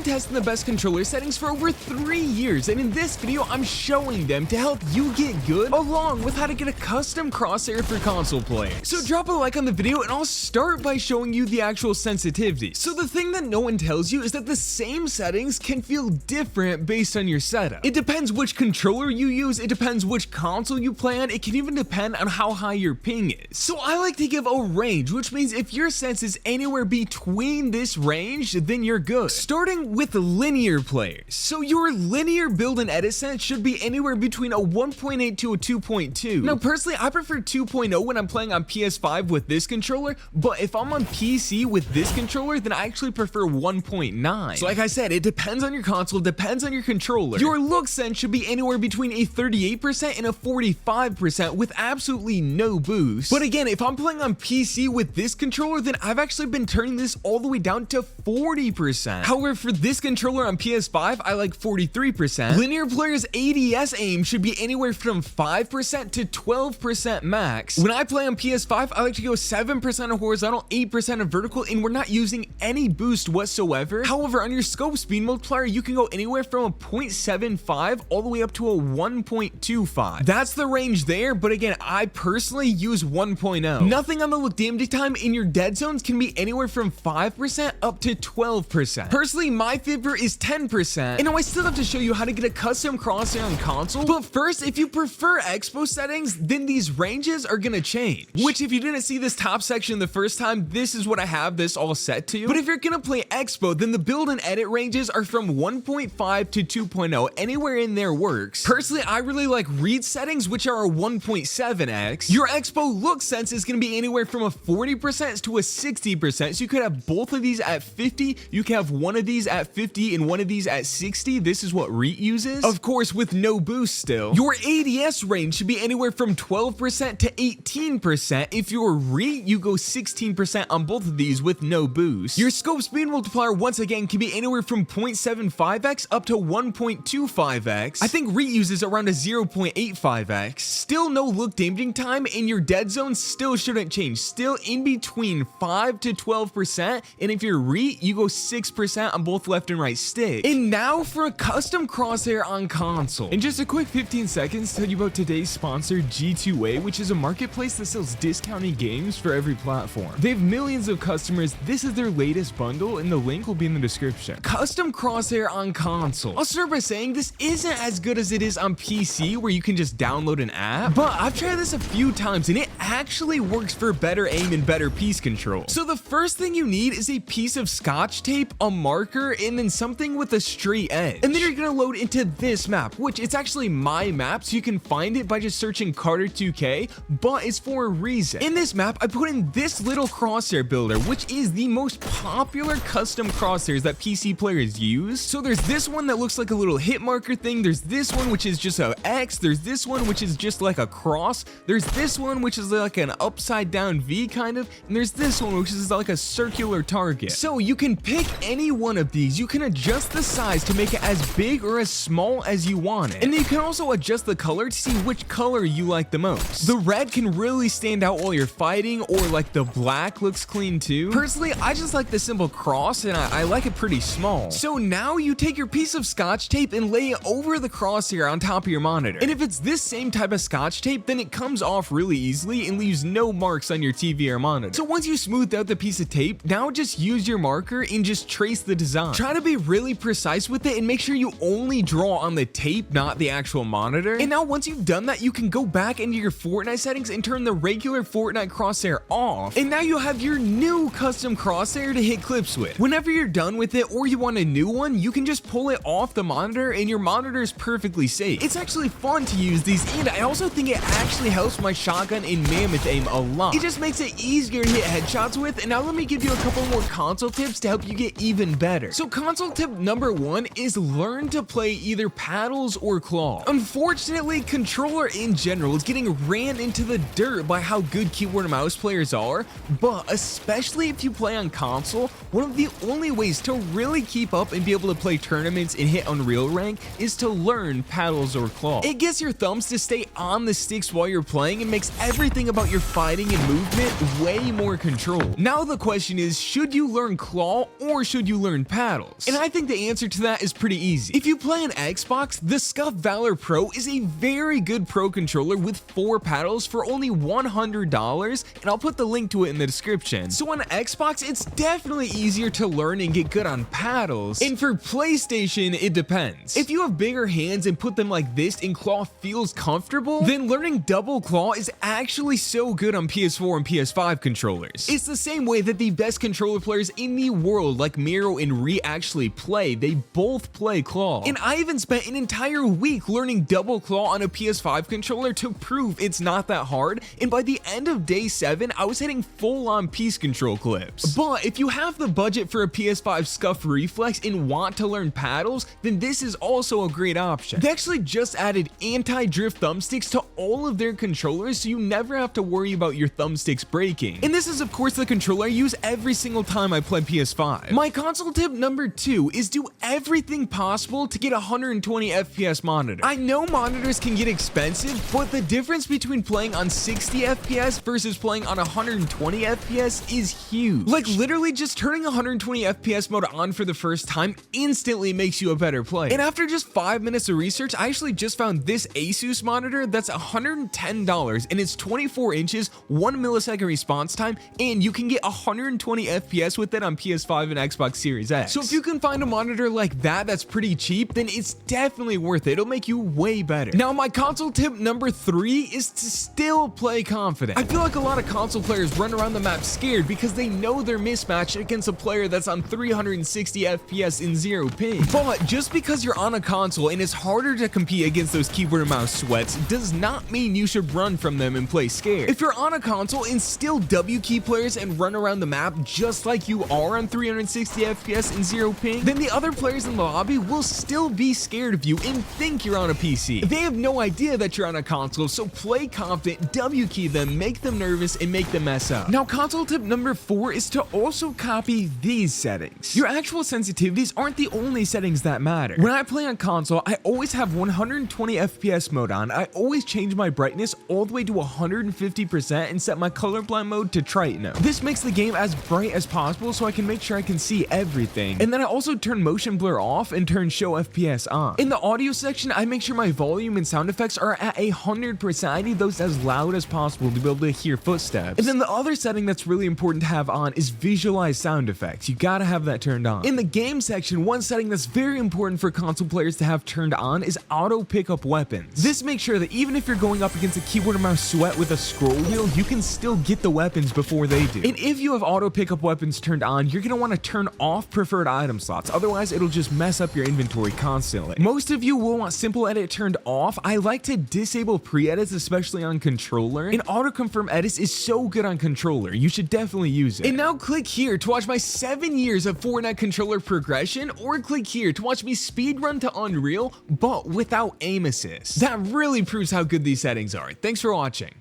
testing the best controller settings for over 3 years, and in this video I'm showing them to help you get good, along with how to get a custom crosshair for console players. So drop a like on the video and I'll start by showing you the actual sensitivities. So the thing that no one tells you is that the same settings can feel different based on your setup. It depends which controller you use, it depends which console you play on, it can even depend on how high your ping is. So I like to give a range, which means if your sense is anywhere between this range, then you're good. Starting with linear players. So your linear build and edit sense should be anywhere between a 1.8 to a 2.2. Now personally, I prefer 2.0 when I'm playing on PS5 with this controller, but if I'm on PC with this controller, then I actually prefer 1.9. So like I said, it depends on your console, depends on your controller. Your look sense should be anywhere between a 38% and a 45% with absolutely no boost. But again, if I'm playing on PC with this controller, then I've actually been turning this all the way down to 40%. However, for this controller on PS5, I like 43%. Linear players' ADS aim should be anywhere from 5% to 12% max. When I play on PS5, I like to go 7% of horizontal, 8% of vertical, and we're not using any boost whatsoever. However, on your scope speed multiplier, you can go anywhere from a 0.75 all the way up to a 1.25. That's the range there, but again, I personally use 1.0. Nothing on the look damaging time in your dead zones can be anywhere from 5% up to 12%. Personally, my favorite is 10%. And now I still have to show you how to get a custom crosshair on console, but first, if you prefer Expo settings, then these ranges are gonna change. Which, if you didn't see this top section the first time, this is what I have this all set to. But if you're gonna play Expo, then the build and edit ranges are from 1.5 to 2.0, anywhere in there works. Personally, I really like read settings, which are a 1.7x. Your Expo look sense is gonna be anywhere from a 40% to a 60%, so you could have both of these at 50, you can have one of these at 50 and one of these at 60. This is what REIT uses, of course with no boost still. Your ADS range should be anywhere from 12% to 18%. If you're REIT, you go 16% on both of these with no boost. Your scope speed multiplier, once again, can be anywhere from 0.75x up to 1.25x. I think REIT uses around a 0.85x. Still no look damaging time, and your dead zone still shouldn't change. Still in between 5 to 12%, and if you're REIT, you go 6% on both left and right stick. And now for a custom crosshair on console. In just a quick 15 seconds, tell you about today's sponsor, G2A, which is a marketplace that sells discounted games for every platform. They have millions of customers. This is their latest bundle, and the link will be in the description. Custom crosshair on console. I'll start by saying this isn't as good as it is on PC, where you can just download an app, but I've tried this a few times and it actually works for better aim and better piece control. So the first thing you need is a piece of scotch tape, a marker, and then something with a straight edge. And then you're gonna load into this map, which it's actually my map, so you can find it by just searching Carter 2K, but it's for a reason. In this map, I put in this little crosshair builder, which is the most popular custom crosshairs that PC players use. So there's this one that looks like a little hit marker thing, there's this one which is just a X, there's this one which is just like a cross, there's this one which is like an upside down V kind of, and there's this one which is like a circular target. So you can pick any one of these, you can adjust the size to make it as big or as small as you want it, and then you can also adjust the color to see which color you like the most. The red can really stand out while you're fighting, or like the black looks clean too. Personally, I just like the simple cross, and I like it pretty small. So now you take your piece of scotch tape and lay it over the crosshair on top of your monitor, and if it's this same type of scotch tape, then it comes off really easily and leaves no marks on your TV or monitor. So once you smoothed out the piece of tape, now just use your marker and just trace the design. Try to be really precise with it and make sure you only draw on the tape, not the actual monitor. And now once you've done that, you can go back into your Fortnite settings and turn the regular Fortnite crosshair off, and now you have your new custom crosshair to hit clips with. Whenever you're done with it, or you want a new one, you can just pull it off the monitor and your monitor is perfectly safe. It's actually fun to use these, and I also think it actually helps my shotgun and mammoth aim a lot. It just makes it easier to hit headshots with. And now let me give you a couple more console tips to help you get even better. So console tip number 1 is learn to play either paddles or claw. Unfortunately, controller in general is getting ran into the dirt by how good keyboard and mouse players are, but especially if you play on console, one of the only ways to really keep up and be able to play tournaments and hit Unreal rank is to learn paddles or claw. It gets your thumbs to stay on the sticks while you're playing and makes everything about your fighting and movement way more controlled. Now the question is, should you learn claw or should you learn paddle? paddles? And I think the answer to that is pretty easy. If you play on Xbox, the Scuf Valor Pro is a very good pro controller with 4 paddles for only $100, and I'll put the link to it in the description. So on Xbox, it's definitely easier to learn and get good on paddles, and for PlayStation, it depends. If you have bigger hands and put them like this and claw feels comfortable, then learning double claw is actually so good on PS4 and PS5 controllers. It's the same way that the best controller players in the world like Miro and Ree actually play. They both play claw. And I even spent an entire week learning double claw on a PS5 controller to prove it's not that hard, and by the end of day 7, I was hitting full-on piece control clips. But if you have the budget for a PS5 Scuf Reflex and want to learn paddles, then this is also a great option. They actually just added anti-drift thumbsticks to all of their controllers, so you never have to worry about your thumbsticks breaking. And this is of course the controller I use every single time I play PS5. My console tip number 2 is do everything possible to get a 120 FPS monitor. I know monitors can get expensive, but the difference between playing on 60 FPS versus playing on 120 FPS is huge. Like literally just turning 120 FPS mode on for the first time instantly makes you a better player. And after just 5 minutes of research, I actually just found this Asus monitor that's $110, and it's 24 inches, 1 millisecond response time, and you can get 120 FPS with it on PS5 and Xbox Series X. So if you can find a monitor like that that's pretty cheap, then it's definitely worth it. It'll make you way better. Now my console tip number 3 is to still play confident. I feel like a lot of console players run around the map scared because they know they're mismatched against a player that's on 360 FPS in 0 ping. But just because you're on a console and it's harder to compete against those keyboard and mouse sweats does not mean you should run from them and play scared. If you're on a console and still W key players and run around the map just like you are on 360 FPS in 0 ping, then the other players in the lobby will still be scared of you and think you're on a PC. They have no idea that you're on a console, so play confident, W key them, make them nervous, and make them mess up. Now console tip number 4 is to also copy these settings. Your actual sensitivities aren't the only settings that matter. When I play on console, I always have 120 FPS mode on. I always change my brightness all the way to 150% and set my colorblind mode to Tritone. This makes the game as bright as possible so I can make sure I can see everything. And then I also turn motion blur off and turn show FPS on. In the audio section, I make sure my volume and sound effects are at 100%. I need those as loud as possible to be able to hear footsteps. And then the other setting that's really important to have on is visualize sound effects. You gotta have that turned on. In the game section, one setting that's very important for console players to have turned on is auto pick up weapons. This makes sure that even if you're going up against a keyboard and mouse sweat with a scroll wheel, you can still get the weapons before they do. And if you have auto pick up weapons turned on, you're gonna want to turn off preferred item slots. Otherwise, it'll just mess up your inventory constantly. Most of you will want simple edit turned off. I like to disable pre-edits, especially on controller. And auto confirm edits is so good on controller. You should definitely use it. And now click here to watch my 7 years of Fortnite controller progression, or click here to watch me speedrun to Unreal, but without aim assist. That really proves how good these settings are. Thanks for watching.